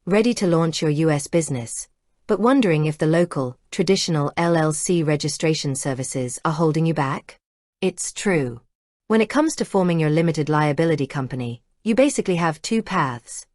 Ready to launch your US business, but wondering if the local, traditional LLC registration services are holding you back? It's true. When it comes to forming your limited liability company, you basically have two paths: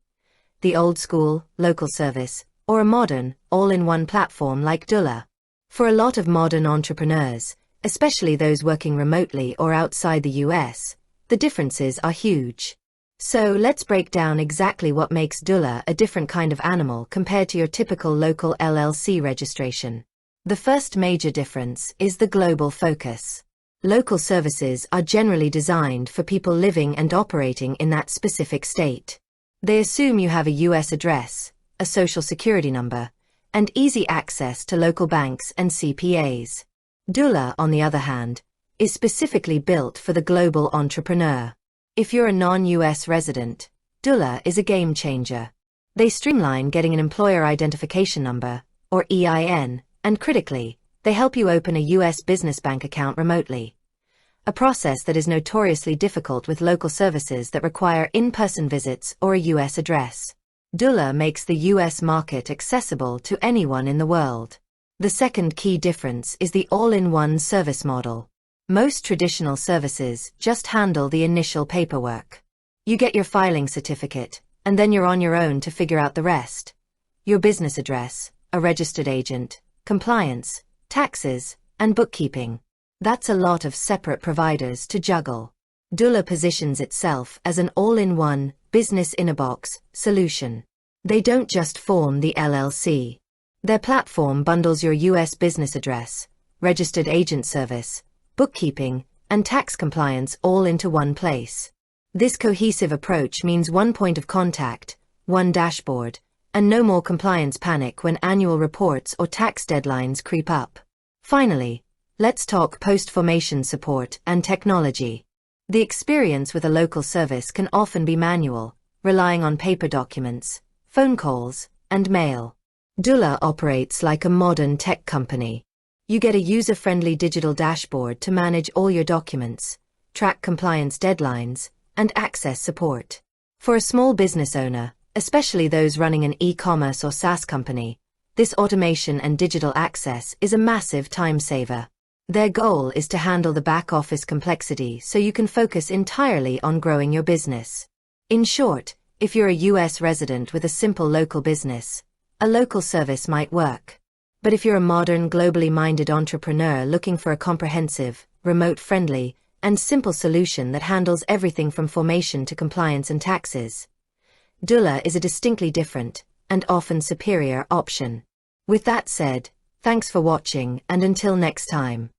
the old school, local service, or a modern, all-in-one platform like Doola. For a lot of modern entrepreneurs, especially those working remotely or outside the US, the differences are huge. So let's break down exactly what makes Doola a different kind of animal compared to your typical local LLC registration. The first major difference is the global focus. Local services are generally designed for people living and operating in that specific state. They assume you have a US address, a social security number, and easy access to local banks and CPAs. Doola, on the other hand, is specifically built for the global entrepreneur. If you're a non-US resident, Doola is a game changer. They streamline getting an employer identification number, or EIN, and critically, they help you open a US business bank account remotely. A process that is notoriously difficult with local services that require in-person visits or a US address. Doola makes the US market accessible to anyone in the world. The second key difference is the all-in-one service model. Most traditional services just handle the initial paperwork. You get your filing certificate, and then you're on your own to figure out the rest. Your business address, a registered agent, compliance, taxes, and bookkeeping. That's a lot of separate providers to juggle. Doola positions itself as an all-in-one, business-in-a-box solution. They don't just form the LLC. Their platform bundles your US business address, registered agent service, bookkeeping, and tax compliance all into one place. This cohesive approach means one point of contact, one dashboard, and no more compliance panic when annual reports or tax deadlines creep up. Finally, let's talk post-formation support and technology. The experience with a local service can often be manual, relying on paper documents, phone calls, and mail. Doola operates like a modern tech company. You get a user-friendly digital dashboard to manage all your documents, track compliance deadlines, and access support. For a small business owner, especially those running an e-commerce or SaaS company, this automation and digital access is a massive time saver. Their goal is to handle the back-office complexity so you can focus entirely on growing your business. In short, if you're a US resident with a simple local business, a local service might work. But if you're a modern, globally minded entrepreneur looking for a comprehensive, remote-friendly, and simple solution that handles everything from formation to compliance and taxes, Doola is a distinctly different, and often superior option. With that said, thanks for watching, and until next time.